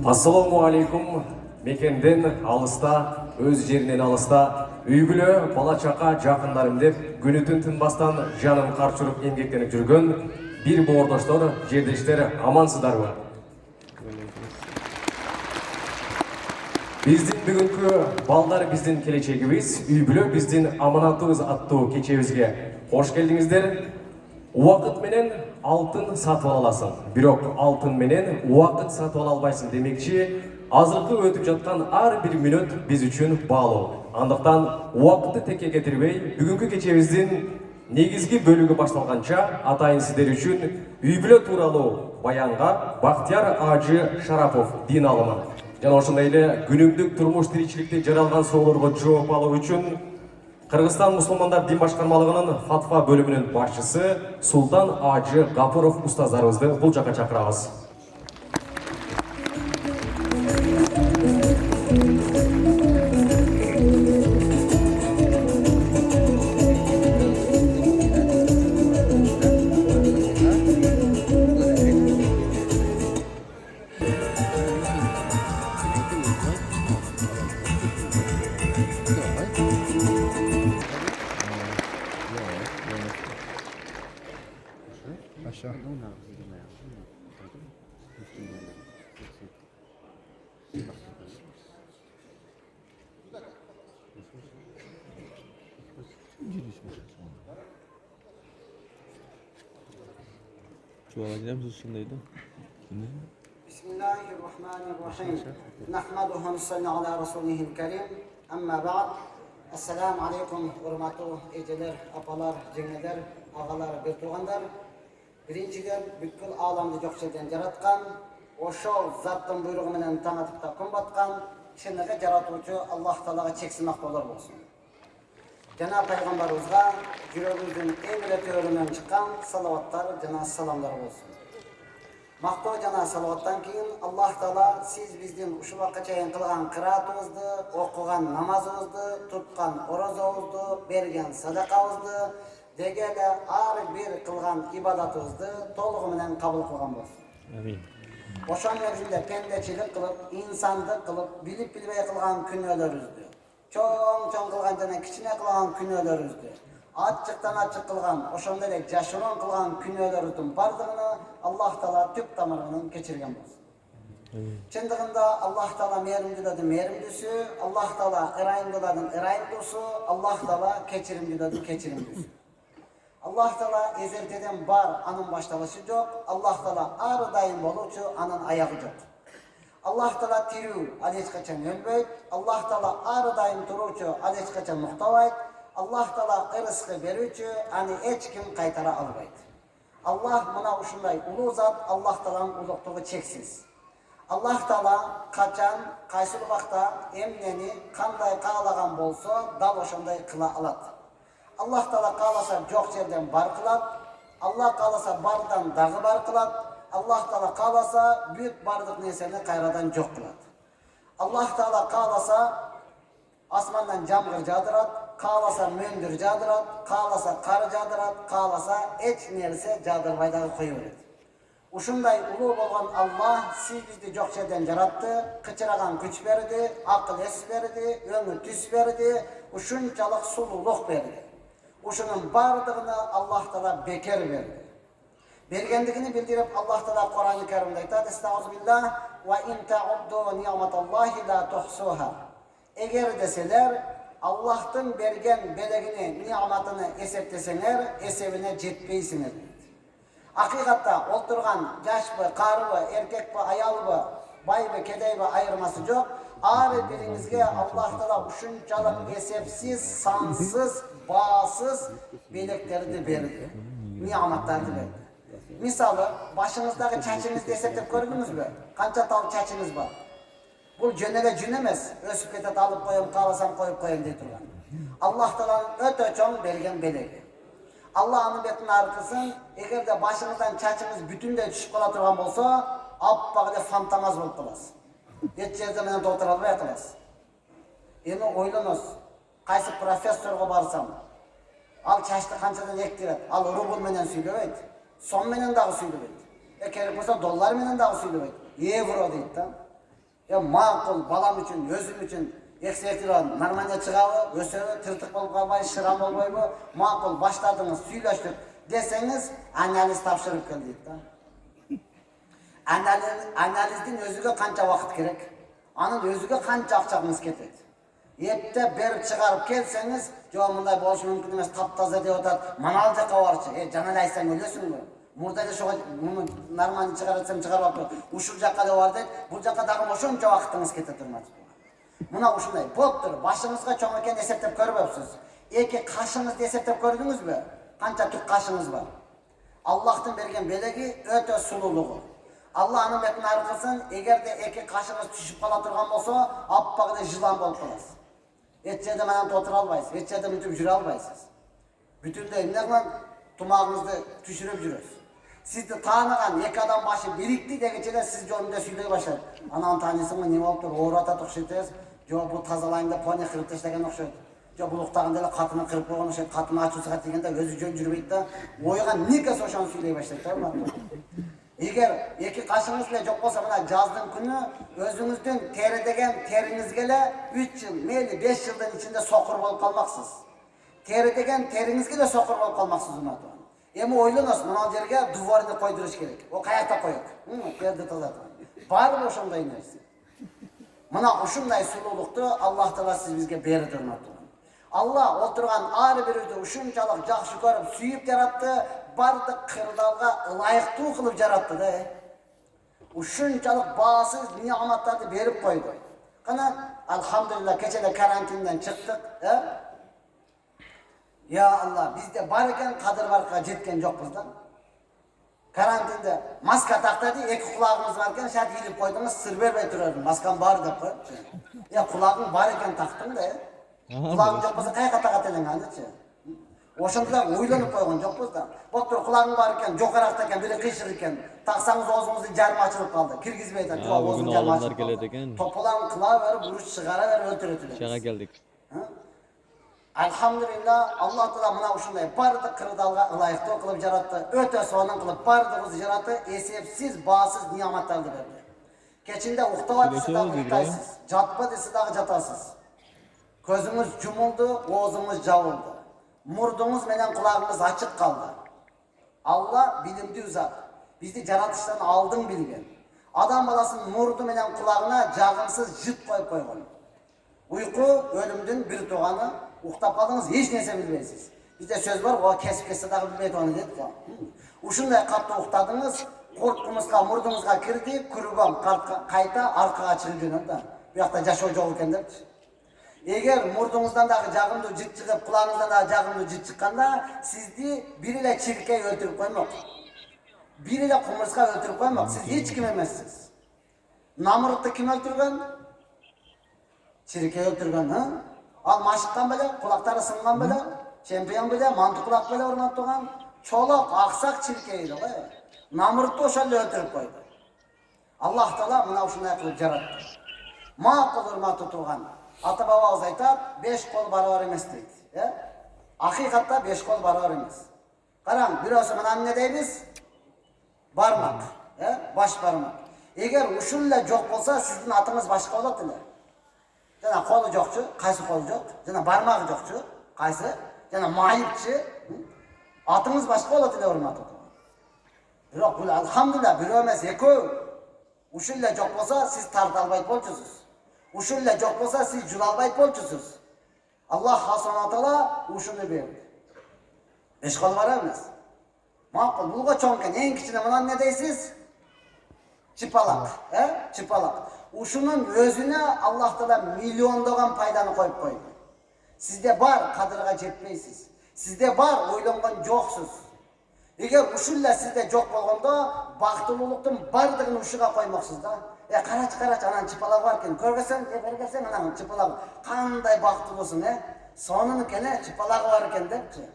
Assalamu alaikum. Mekенден алыста, өз жерінен алыста, үйгілі бала чақа жақындарым деп, күні түн тынбастан жанын қарчырып еңбектеніп жүрген бір боордоштор, жердештер амансыздар бар. Биздин бүгүнкү балдар биздин келечегибиз, үйгілі биздин аманатыбыз аттуу кечебизге кош келдиңиздер. Уақыт менен алтын сатып аласың, бирок алтын менен уақыт сатып ала албайсың демекчи, азыркы өтүп жаткан ар бир мүнөт биз үчүн баалуу. Андыктан уақытты текке кетирбей, бүгүнкү кечебиздин негизги бөлүгү башталганча атайын сиздер үчүн үй-бүлө тууралуу баянга Бактияр Ажы Шарапов дин алымы жана ошондой эле күнүмдүк турмуш тиричиликте жаралган суроолорго жооп алуу үчүн Кыргызстан мусулмандар дин башкармалыгынын фатва бөлүмүнүн башчысы Султан Ажы Гапуров устаздарыбызды бул жака чакырабыз. Bismillahirrahmanirrahim. Nahmaduhu ve nusalli ala rasulihil kerim. Amma ba'd. Assalamu alaikum hurmatlı eceler, apalar, cengeler, ağalar, bir tuğanlar. Birinciden бүткүл alamda жоқ жерден жараткан, ошол заттын буйругу менен таң атып та күн баткан, чыныгы жаратуучу Аллах Таалага чексиз мактоолор болсун. Жана пайгамбарыбызга жүрөгүбүздүн эң эле төрүнөн чыккан салаваттар жана саламдар болсун. Мактоо жана салаваттан кийин Аллах Таала сиз биздин ушул убакка чейин кылган кыраатыбызды, окуган намазыбызды, туткан орозобузду, берген садакабызды, дегеле ар бир кылган ибадатыбызды толугу менен кабыл кылган болсун. Амин. Ошон негизинде пендечилик кылып, инсандык кылып, билип билбей кылган күнөөлөрүбүздү, чоң кылган жана кичине кылган күнөөлөрүбүздү, ачыктан ачык кылган, ошондой эле жашыруун кылган күнөөлөрүбүздүн бардыгын Аллах Таала түп тамырынан кечирген болсун. Чындыгында Аллах Таала мээримдүүлөрдүн мээримдүүсү, Аллах Таала ырайымдуулардын ырайымдуусу, Аллах Таала кечиримдүүлөрдүн кечиримдүүсү. Аллах Таала эзелтеден бар, анын башталышы жок. Аллах Таала ар дайым болуучу, анын аягы жок. Аллах Таала тирүү, ал эч качан өлбөйт. Аллах Таала ар дайым туруучу, ал эч качан муктабайт. Аллах Таала ырыскы берүүчү, аны эч ким кайтара албайт. Аллах мына ушундай улуу зат, Аллах Тааланын улуктугу чексиз. Аллах Таала качан, кайсы убакта, эмнени, кандай каалаган болсо, дал ошондой кыла алат. Аллах Таала кааласа жок жерден бар кылат, Аллах кааласа бардан дагы бар кылат, Аллах Таала кааласа бүт бардык нерсени кайрадан жок кылат. Аллах Таала кааласа асмандан жамгыр жаадырат, кааласа мөндүр жаадырат, кааласа кар жаадырат, кааласа эч нерсе жаадырбай дагы кое берет. Ушундай улуу болгон Аллах сиз бизди жок жерден жаратты, кычыраган күч берди, акыл эс берди, өңү түс берди, ушунчалык сулуулук берди. Ушунун бардыгына Аллах Таала бекер берди. Бергендигини билдирип Аллах Таала Кур'ан-ы Каримде айтат: "Estağfirullah ve in ta'uddu ni'matallahi la tuhsuha." Эгер деселер Аллахтын берген белегини, ниъматыны эсептесеңер, эсебине жетпейсиңер. Акыйкатта олтурган жашпы, карыбы, эркекпи, аялбы, байбы, кедейби айырмасы жок. Ар бириңизге Аллах Таала ушунчалык эсепсиз, сансыз, баасыз белектерди берди, ниъматтарды берди. Мисалы, башыңыздагы чачыңызды эсептеп көрдүңүзбү? Канча тал чачыңыз бар? Бул жөн эле жүн эмес, өсүп кетет, алып коем, кааласам коюп коем дей турган. Аллах Тааланын өтө чоң берген белеги. Алла анын бетин аркысын, эгерде башыңыздан чачыңыз бүтүндөй түшүп кала турган болсо, аппак эле фантамаз болуп каласыз. Эч жерде менен толтура албай каласыз. Эми ойлоңуз, кайсы профессорго барсам, ал чачты канчадан эктирет, ал рубль менен сүйлөбөйт, сом менен дагы сүйлөбөйт. Керек болсо доллар менен дагы сүйлөбөйт. Евро дейт да. Maqul balam üçün, özüm üçün eksektiron Narmanya çıqabı, ösörü, tırtık bolup kalmayı, şıram olmayı, maqul başladınız, süйлöştük deseniz, analiz tapşırıp geldik da. Analizin özüge kança vakit gerek, anın özüge kança akçağınız ketedi. Ette berip çıkarıp kelseniz, jo bunday boluş mümkün emas, taptaza dep atat, manal jaka barчы, жана эле айтсаң өлөсүңбү? Мурда эле ошого нормально чыгарсам чыгарып алып, ушул жакка да бар дейт, бул жакка дагы ошончо вакытыңыз кете турмат. Мына ушундай болуптур, башыңызга чоң экен эсептеп көрбөпсүз. Эки кашыңызды эсептеп көрдүңүзбү? Канча түк кашыңыз бар? Аллахтын берген белеги өтө сулуулугу. Allah анын бетин аркысын, эгерде эки кашыңыз түшүп кала турган болсо, аппак эле жылан болуп каласыз. Эч жерде менен отура албайсыз, эч жерде мынтип жүрө албайсыз. Бүтүндөй эмне кылган тумагыңызды түшүрүп жүрөсүз. Сизди тааныган эки адам башы бирикти дегенче сиз жөнүндө сүйлөй баштайт. Анан таанисыңбы, эмне болуптур, оорутат окшойт десиз. Жок, бул тазалайын деп пони кырып таштаган окшойт. Жок, бул уктаганда эле катынын кырып койгон окшойт, катыны ачуусуга тийгенде өзү жөн жүрбөйт да, ойга никес ошону сүйлөй баштайт да. Егер эки кашыңыз эле жок болсо, мына жаздын күнү өзүңүздүн теридеген териңизге эле 3 жыл, мейли 5 жылдын ичинде сокур болуп калмаксыз. Теридеген териңизге эле сокур болуп калмаксыз уматып. Эми ойлоносуз, мына жерге дворны койдуруш керек. О каякта коет? Жерди тазартып. Барбы ошондой нерсе? Мына ушундай сулуулукту Аллах Таала сиз бизге берди уматып. Аллах отурган ар бирибизди ушунчалык жакшы көрүп, сүйүп жаратты, бардык кырдаалга ылайыктуу кылып жаратты да. Ушунчалык баасыз неаматтарды берип койду. Кана алхамдулилlah кечеде карантинден чыктык, Я Allah, bizde бар экен, кадыр барка жеткен жокпуз да. Карантинде маска тактады, эки кулагыңыз бар экен, шат илип койдуңуз, сыр бербей турардым. Маскам бар деп коюпчу. Кулагың бар экен тактың да. Кулагың жок болсо кайка тагат элең анычы. Ошондо да ойлонуп койгон жокпуз да. Боктур кулагың бар экен, жокаракта экен, бири кыйшык экен. Таксаңыз оозуңуздун жарымы ачылып калды. Киргизбей атат. Бүгүн алымдар келет экен. Тополаң кыла берип, уруш чыгара берип өлтүрөт элек. Шага келдик. Alhamdulillah, Allah Teala mına uşunday bardık kırdaалга ылайыктуу кылып жаратты, өтө сонун кылып бардыгыбызды жаратты, эсепсиз, баасыз нияматтарды берди. Кечинде уктап десе дагы уктайсыз, жатпа десе дагы жатасыз. Көзүңүз жумулду, оозуңуз жабылды. Мурдуңуз менен кулагыңыз ачык калды. Allah билимдүү зат. Бизди жаратыштан алдың билген. Адам баласынын мурду менен кулагына жагымсыз жыт коюп койгон. Uyku ölümdün bir tuğanı, uktap kaldınız hiç neyse bilmeysiz. Bizde söz var, o kesip kesse dağı bilmeydi onu dedik ya. Uşunday kapta uktadınız, korkkumuzga, murdumuzga kirdi, kürügön, kayta, arkaga çıkıp jönöp da. Bu yakta jaşoo jok eken depti. Eğer murdumuzdan dağı jagımdуу jit çıkıp, kulağınızdan dağı jagımdуу jit çıkkanda, sizdi bir ile çirkey öldürüp koymak. Bir ile kumurska öldürüp koymak. Siz hiç kim emezsiniz. Namrut'ta kim öldürgen? Çirkey öldürgen, ha? Al maşıktan bile, kulakları sıngan bile, çempiyon bile, mantı kulak bile ornattıgan, çolak, aksak çirkeydi. Namrut'ta o şöyle öldürüp koydu. Allah Teala buna uşunday kılıp jarattı. Maqul urmat tutugan. Ata babamız aytar, 5 kol barabar emes deydi. Hakikatta 5 kol barabar emes. Qarang, birisi mına ne deymiz? Barmak, baş barmak. Eğer uşunla jok bolsa, sizin atınız başka bolat ele. Jana kolu jokçu, qaysı kolu jok? Jana barmağı jokçu, qaysı? Jana mayıpçı, atınız başka bolat ele urmat tutugan. Biroq bu alhamdulillah bir emes, ekөө. Uşunla jok bolsa, siz tartalbayt bolчусуз. Uşunla jok bolsa, siz julalbayt bolчусуз. Allah subhanahu taala uşunu berdi. 5 kol var emas. Maqul, bulga çoңken en kichine mına ne deysiz? Çıpalak, çıpalak. Uşunun özüne Allah Teala milyondogan paydаны koyup koydu. Sizde var, kadırga jetpeysiz. Sizde var, oylongan joksuz. Eğer uşulla sizde jok bolganda, baktılılıktın bardığını uşuga koymaksız da. Karaç, anan çıpalak varken, körgesen, bergesen anan çıpalak. Kanday baktılısın, sonunu kene çıpalak varken depçi.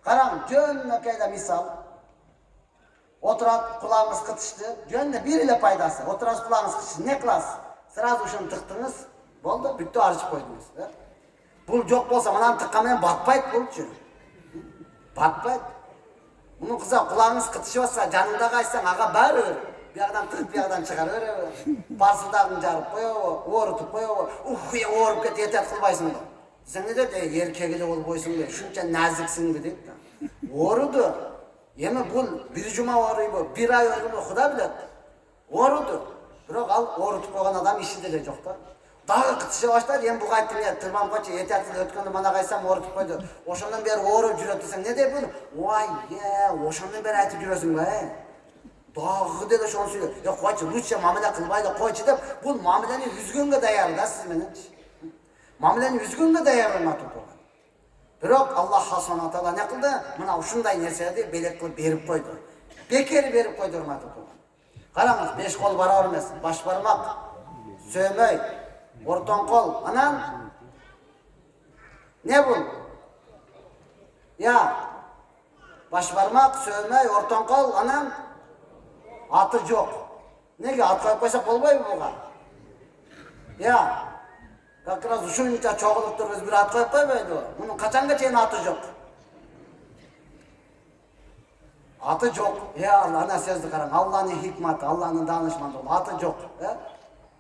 Qarang, jönökeyle misal. Oturat, kulağınız kıtıştı. Jönne bir ile paydası. Oturat, kulağınız kıtıştı. Ne kılas? Sıraz uşunu tıktınız. Boldu, büttü arışıp koydunuz. Bul jok bolsa, manan tıkkamayan batpayt bulçu. Batpayt. Bunun kıza kulağınız kıtışıp olsa, canında kaçsan, ağa bari. bir yerden tıkıp bir yerden çıkarır. Barsıdağını jarıp koyuyor, orutup koyuyor. Ya orup ket yetet kılbaysın da. Sen ne dedi? Erkegili ol boysun be. Şunca naziksin be dedi. Orudu. Yeme bul bir cuma oruyu bu, bir ay oruyu bu, Xuda bilet. Orudu. Biroq al orutup koygan adam işi de yok da. Dağı kıtışa başladı, yem bu qaytdım ya, tırmam koçu, yetersiz ötkünde bana kaysam orutup koydu. Oşandan beri orup jüröt desem, ne deyip bunu? Vay ya, oşandan beri aytıp jürösün be. Dağı dedi şonu söylüyor. Ya koçu, lütfen mamile kılbaydı koçu deyip, bu mamileni 100 günge dayarı da siz menen. Mamileni 100 günge dayarı mı tutu? Biroq Allah subhanahu wa taala ne qildi? Mana shunday narsalarni belek qilib berib qo'ydi. Bekeri berib qo'ydi hurmatli tugan. Qarаңыз, 5 qo'l barobar emas. Bosh barmoq, so'may, o'rton qo'l, anan ne bu? Ya, bosh barmoq, so'may, o'rton qo'l, anan ati yo'q. Nega at qo'yib qo'ysa bo'lmaymi buga? Ya, как раз shuncha cho'g'ilib turib biz bir at qo'yib qo'ymaydi. Buni qachongacha ati yo'q. Atı yok. Ya Allah ne sözü qarang. Allah'ın hikmeti, Allah'ın danışmanlığı. Atı yok.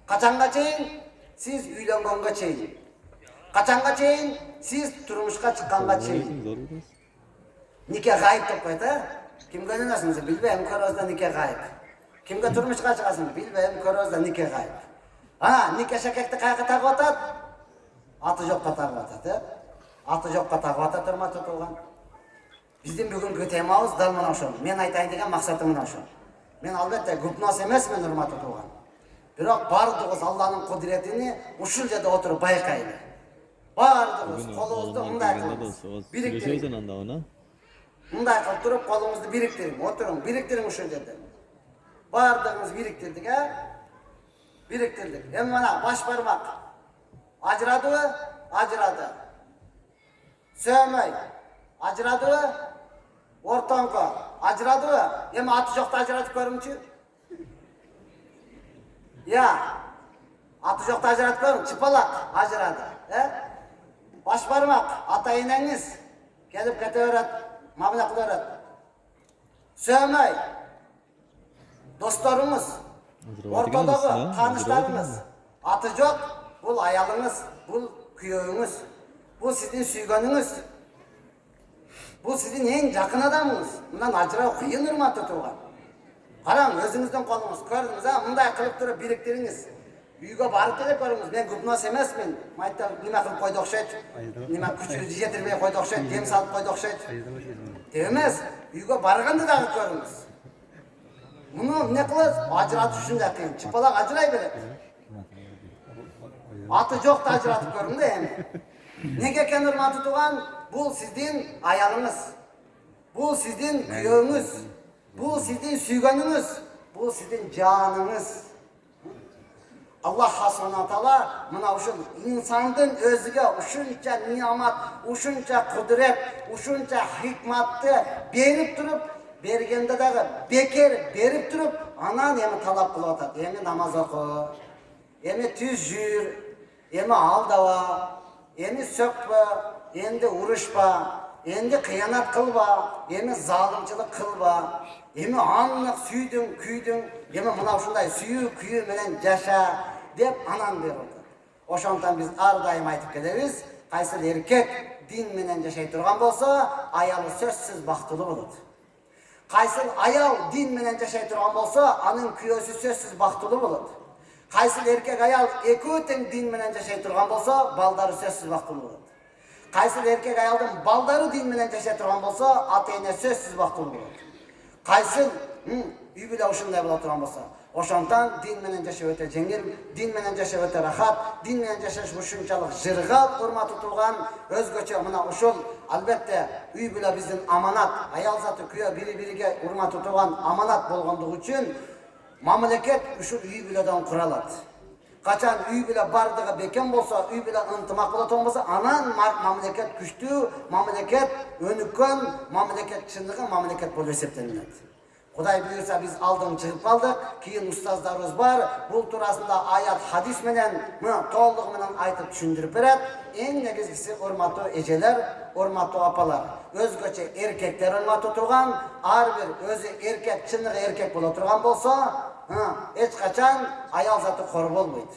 Kaçanga çeyin? Siz uylangonga çeyin. Kaçanga çeyin? Siz turmuşka çıkkanga çeyin. Nikah gayip dep koydu. Kimge oynasınız? Bilbeyim, körozda nikah gayip. Kimge turmuşka çıkasın? Bilbeyim, körozda nikah gayip. Ha, nikah şakakta qayga taqib atat? Atı yo'qqa taqib atat. Atı yo'qqa taqib atat, hurmatli tugan. Bizden bugungi temamız dal mana shu. Men aytayın degan maqsadim mana shu. Men albatta gupnos emasman, hurmatli tugan. Biroq bardığız Allah'ın kudretini uşul yerda o'tirib bayqayli. Bardığız qo'limizni bunday qilamiz. Biriktiring. Bunday qilib turib qo'limizni biriktiring, o'tiring, biriktiring uşul yerda. Bardığımız biriktirdik ha? Biriktirdik. Endi mana bosh barmoq ajradimi? Ajradi. So'may ajradimi? O'rton qo'l ajradimi? Endi ati yo'qda ajratib ko'ringchi. Ya, ati yo'qda ajratib ko'ring, chipaloq ajradi. Bosh barmoq ota-enangiz kelib ketaveradi, mablag' qilaveradi. So'may do'stlarimiz, o'rtadagi tanishlarimiz, ati yo'q, bu ayoling'iz, bu kuyovingiz, bu sizning suyganingiz. Bu sizin en yakın adamınız. Bundan ajrab qiyin, hurmatli tugan. Qarang, o'zingizdan qo'lingiz, ko'rdingiz ha, bunday qilib turib biriktiringiz. Uyga borib kelib ko'ringiz. Men gupnos emasman. Mayda nima qilib qo'ydi o'xshaydi? Nima kuch yetirmay qo'ydi o'xshaydi, dem solib qo'ydi o'xshaydi. Demas, uyga borganda da ko'ringiz. Buni ne qilasiz? Ajratish shunday qiyin. Chipaloq ajray beradi. Ati yo'qda ajratib ko'ring-da endi. Nega ekan, hurmatli tugan? Bu sizin ayalınız, bu sizin kuyovunuz, bu sizin suyganınız, bu sizin canınız. Allah subhanahu wa taala mana o'sha insonning o'ziga shuncha ne'mat, shuncha qudrat, shuncha hikmatni berib turib, berganda dağı bekar berib turib, anan yana talab qilyotadi. Endi namoz o'qi, endi tuz yur, endi aldava, endi so'kpa, endi urushpa, endi xiyonat qilba, endi zolimchilik qilba, endi anliq suyding, kuyding, endi mana shunday suyu kuyi bilan jasha deb anan berdi. O'shandan biz har doim aytib kelamiz, qaysi erkak din bilan jashay turgan bo'lsa, ayoli so'zsiz baxtli bo'ladi. Qaysi ayol din bilan jashay turgan bo'lsa, aning kuyosi so'zsiz baxtli bo'ladi. Qaysi erkak ayol ekotin din bilan jashay turgan bo'lsa, baldari so'zsiz baxtli bo'ladi. Qaysi erkak ayoldan baldari din bilan jashay turgan bo'lsa, ota-ona so'zsiz baxtli bo'ladi. Qaysi uy bilan shunday bo'la turgan bo'lsa, o'shandan din bilan jashay o'ta jengil, din bilan jashay o'ta rahat, din bilan jashash bu shunchalik jirg'ab hurmat etilgan o'zgacha mana ushul albatta uy bilan bizning amonat, ayol zoti kuya biri-biriga hurmat etilgan amonat bo'lganligi uchun mamlakat ushul uy bilan quraladi. Qachon uy bilan bardig'i bekam bo'lsa, uy bilan intimoq bo'ladigan bo'lsa, anan mamlakat kuchli, mamlakat o'nikkan, mamlakat chinlig'i mamlakat bo'lib hisoblanadi. Құдай бұйырса біз алдын шығып қалдық, кейін ұстаздарымыз бар, бұл турасында аят хадис менен толық менен айтып түшүндүрүп берет. Эң негизгиси урматтуу эжелер, урматтуу апалар, өзгөчө эркектер урматтуу турган, ар бир өзү эркек, чыныгы эркек боло турган болсо, эч качан аял заты кор болбойт.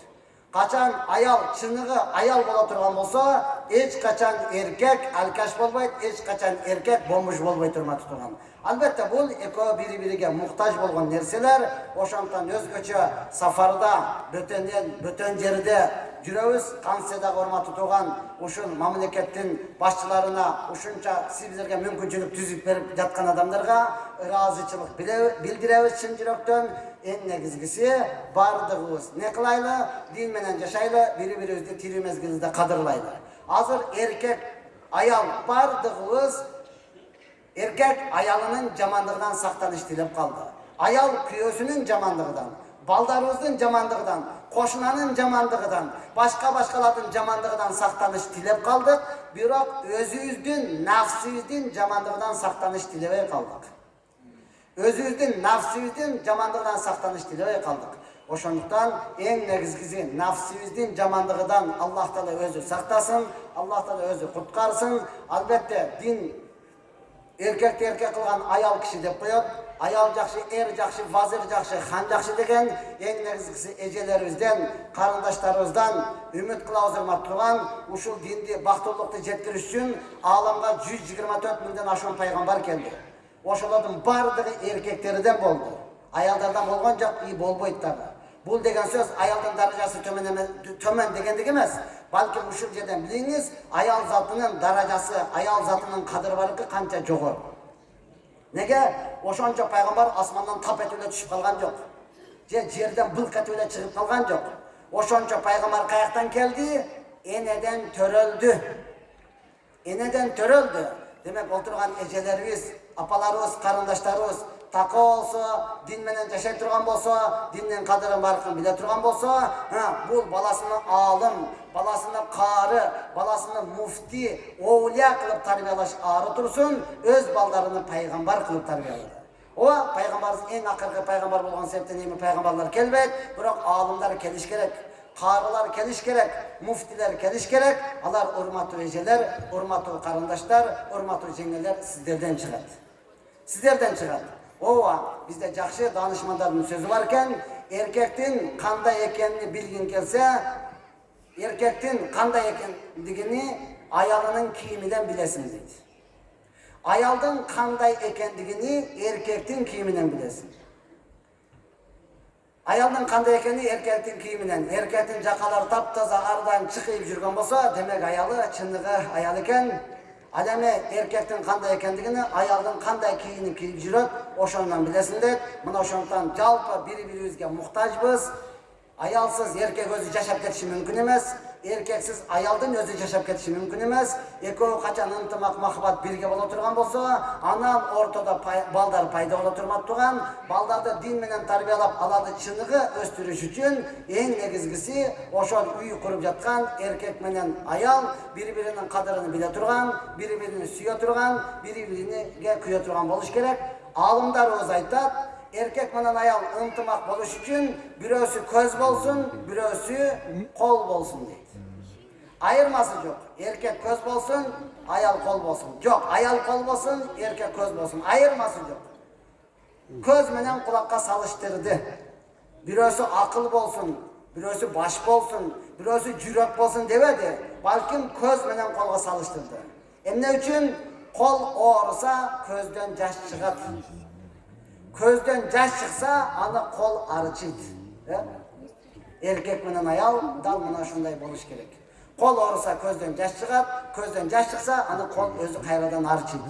Качан аял чыныгы аял боло турган болсо, эч качан эркек алкаш болбойт, эч качан эркек бомж болбойт урматтуу турган. Албетте бул экөө бири-бириге муктаж болгон нерселер, ошондон өзгөчө сафарда, бөтөн жерде жүрөбүз, кантсе дагы урматтуу турган ушул мамлекеттин башчыларына ушунча сиздерге мүмкүнчүлүк түзүп берип жаткан адамдарга ыраазычылык билдиребиз чын жүрөктөн. Эң негизгиси бардыгыбыз не кылайлы, дин менен жашайлы, бири-бирибизди тирүү мезгилинде кадырлайлы. Азыр эркек аял бардыгыбыз эркек аялынын жамандыгынан сактаныш тилеп калды. Аял күйөөсүнүн жамандыгынан, балдарыбыздын жамандыгынан, кошунанын жамандыгынан, башкалардын жамандыгынан сактаныш тилеп калдык, бирок өзүбүздүн нафсибиздин жамандыгынан сактаныш тилебей калдык. Өзүбүздүн нафсибиздин жамандыгынан сактаныш тилебей калдык. Ошондуктан эң негизгиси нафсибиздин жамандыгынан Аллах Таала өзү сактасын, Аллах Таала өзү куткарсын. Албетте дин эркекти эркек кылган аял киши деп коет. Аял жакшы, эр жакшы, вазир жакшы, хан жакшы деген эң негизгиси эжелерибизден, карындаштарыбыздан үмүт кылабыз урматтуу турган ушул динди бактылуулукта жеткириш үчүн ааламга 124 миңден ашуун пайгамбар келди. Ошолордун бардыгы эркектерден болду. Аялдардан болгон жок, болбойт дагы. Бул деген сөз аялдын даражасы төмөн дегендик эмес. Балким ушул жерден билиңиз, аял затынын даражасы, аял затынын кадыры барыкы канча жогору. Неге? Ошончо пайгамбар асмандан тап этип эле түшүп калган жок. Же жерден былк этип эле чыгып калган жок. Ошончо пайгамбар каяктан келди? Энеден төрөлдү. Энеден төрөлдү. Демек олтурган эжелерибиз, апаларыбыз, карындаштарыбыз такоо болсо, дин менен жашай турган болсо, диндин кадырын баркын биле турган болсо, бул баласыны алым, баласыны кары, баласыны муфти, оулия кылып тарбиялаш ары турсун, өз балдарыны пайгамбар кылып тарбиялады. Пайгамбарыбыз эң акыркы пайгамбар болгон себептен эми пайгамбарлар келбейт, бирок алымдар келиш керек. Карылар келиш керек, муфтилер келиш керек. Алар урматтуу эжелер, урматтуу карындаштар, урматтуу жеңелер сиздерден чыгат. Сиздерден чыгат. Бизде жакшы данышмандардын сөзү бар экен, эркектин кандай экенин билгин келсе, эркектин кандай экендигини аялынын кийиминен билесиң дейт. Аялдын кандай экендигини эркектин кийиминен билесиң. Аялдын кандай экени эркектин кийиминен, эркектин жакалары таптаза ардан чыкып жүргөн болсо, демек аялы чыныгы аял экен. Ал эми эркектин кандай экендигини, аялдын кандай кийимин кийип жүрөт, ошондон билесиң дейт. Мына ошондон жалпы бири-бирибизге муктажбыз. Аялсыз эркек өзү жашап кетиши мүмкүн эмес. Эркексиз аялдын өзү жашап кетиши мүмкүн эмес. Экөө качан ынтымак, махабат бирге боло турган болсо, анан ортодо балдар пайда боло турган, балдарды дин менен тарбиялап, аларды чыныгы өстүрүш үчүн эң негизгиси ошол үй куруп жаткан эркек менен аял бири-биринин кадырын биле турган, бири-бирини сүйө турган, бири-бириге күйө турган болуш керек. Алымдарыбыз айтат, эркек менен аял ынтымак болуш үчүн бирөөсү көз болсун, бирөөсү кол болсун дейт. Айырмасы жок. Эркек көз болсун, аял кол болсун. Жок, аял кол болсун, эркек көз болсун. Айырмасы жок. Көз менен кулакка салыштырды. Бирөөсү акыл болсун, бирөөсү баш болсун, бирөөсү жүрөк болсун дебеди. Балким көз менен колго салыштырды. Эмне үчүн? Кол ооруса көздөн жаш чыгат. Көздөн жаш чыкса, аны кол арчыйт. Эркек менен аял дал мына ушундай болуш керек. Кол ооруса көздөн жаш чыгат, көздөн жаш чыкса, аны кол өзү кайрадан арчыйт.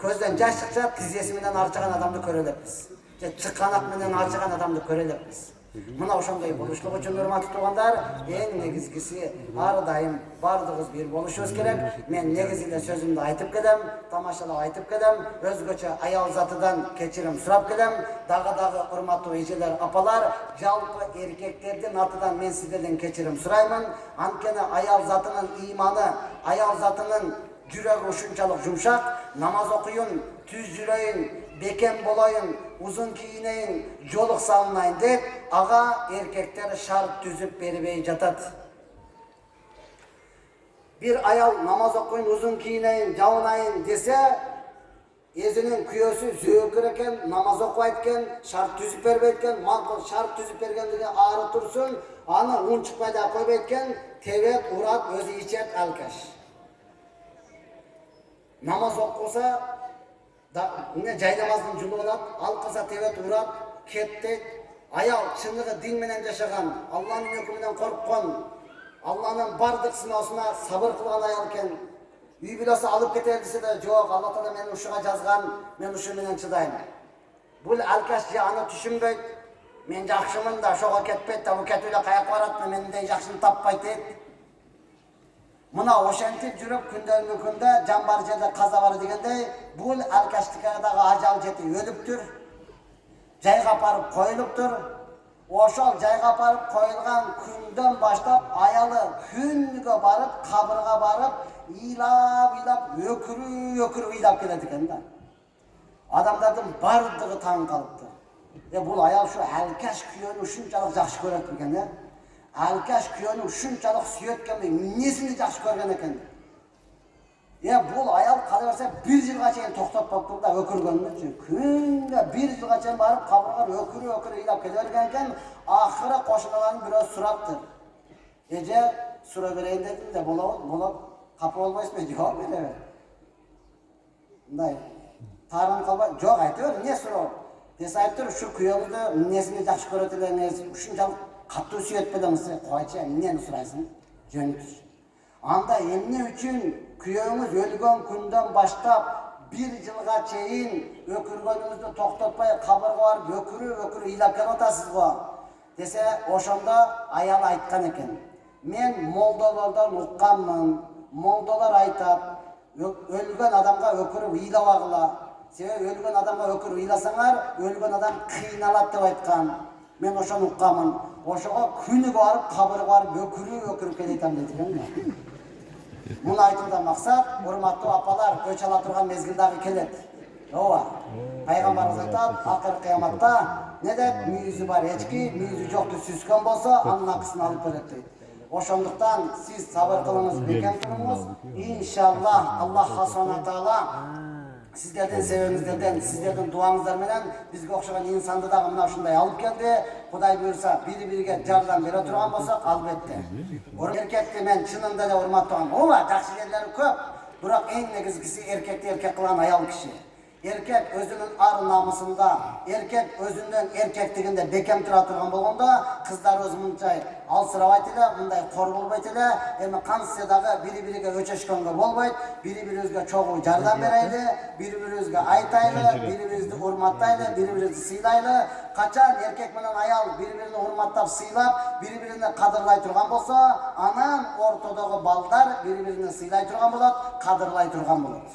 Көздөн жаш чыкса, тизеси менен арчыган адамды көрө элекпиз. Же чыкканак менен арчыган адамды көрө элекпиз. Мына ошондой болушлук үчүн урматтуу туугандар, эң негизгиси ар дайым бардыгыбыз бир болушубуз керек. Мен негизи эле сөзүмдү айтып келем, тамашалап айтып келем, өзгөчө аял затыдан кечирим сурап келем. Дагы урматтуу эжелер, апалар, жалпы эркектердин атынан мен сиздерден кечирим сураймын. Анткени аял затынын ыйманы, аял затынын жүрөгү ушунчалык жумшак, намаз окуйун, түз жүрөйүн, bekem bolayın, uzun kiyineyim, joluk salınayın dep, ağa erkekler şart düzüp beribey jatat. Bir ayal namaz okuyun, uzun kiyineyim, javınayın dese, ezinin kүйösü zökür eken, namaz okuyayken, şart düzüp berbeytken, makul şart düzüp bergenligi ağrı tursun, anı un çıkmayda koybeytken, tevet, urat, özü içet alkaş. Namaz okusa, jay namazın julu bolat, alkasa tevet, urat, ketти, ayal çınlığı din menen yaşagan, Allah'ın hükmünden korkkan, Allah'ın bardık sınavsına sabır kılgan ayal eken, үй бүлөсү алып кетер десе да жок, Алла Таала мени ушуга жазган, мен ушу менен чыдайм. Бул алкаш же аны түшүнбөйт. Мен жакшымын да ошого кетпейт да, бул кетип эле каяка барат, мендей жакшыны таппайт дейт. Мына ошентип жүрүп күндөрдүн күндө жан бар жерде каза бар дегендей, бул алкаштыкка дагы ажал жетип өлүптүр. Жайга апарып коюлуптур. Ошол жайга апарып коюлган күндөн баштап аялы күнгө барып, кабырга барып, ыйлап, өкүрүп ыйлап келет экен да. Адамдардын бардыгы таң калыптыр. Бул аял ушу алкаш күйөөнү ушунчалык жакшы көрөт экен, алкаш күйөөнү ушунчалык сүйөт экен, эмнесини жакшы көргөн экен. Бул аял кала берсе 1 жылга чейин токтотпоптур да өкүргөнүнчү. Күнгө 1 жылга чейин барып кабырга өкүрүп ыйлап келе берген экен, акыры кошуналарын бирөө сураптыр. Эже сура берейин дедим да, болот. Kapı olmayız mı? Yok öyle. Bunday. Tarım kalba, yok aytıyor, niye soru? Dese aytıyor, şu kuyamızda nesini jakşı köretileriniz, şuncalık katı süyet bedemizse koyacağım, niyeni soraysın? Jönütür. Anda emne üçün kuyamız ölgön günden başlap 1 yılga çeyin ökürgönümüzde toktatpay kabırga var, ökürü ilap gel otasız bu. Dese oşonda ayal aytkan eken. Men moldalardan uqqanmın. Moldalar aytat, ölgön adamga ökürüp ыйлабагыла. Себеби ölgön adamga ökürüp ыйласаңар, ölgön adam кыйналат деп айткан. Мен ошону уккамын. Ошого күнүгө барып, кабырга барып, өкүрүп келетем дейт экен. Муну айтуудан максат, урматтуу апалар, өч ала турган мезгил дагы келет. Ооба. Пайгамбарыбыз айтат, акыр кыяматта не дейт? Мүйүзү бар эчки, мүйүзү жокту сүзгөн болсо, анын акысын алып берет дейт. Ошондуктан siz sabır kılınız, bekem turunuz. İnşallah Allah Subhanahu Taala sizlerden sevginizlerden, sizlerden duanızlar menen bizge okşagan insandı dagı mına ушундай алып келди. Кудай буйрса, бири-бириге жардам бере турган болсок, албетте. Эркекти мен чынында эле урматтагам. Ооба, жакшы жерлери көп. Бирок эң негизгиси эркекти эркек кылган аял киши. Erkek özünün ar namusunda, erkek özünün erkekliginde bekem tura turgan bolganda, kızlar öz mınçay alsırabайт эле, мындай кор болбойт эле, эми кантсе дагы бири-бириге өчөшкөнгө болбойт, бири-бирибизге чогуу жардам берели, бири-бирибизге айтайлы, бири-бирибизди урматтайлы, бири-бирибизди сыйлайлы. Качан эркек менен аял бири-биrini урматтап, сыйлап, бири-бирине кадырлай турган болсо, анан ортодогу балдар бири-бирине сыйлай турган болот, кадырлай турган болот.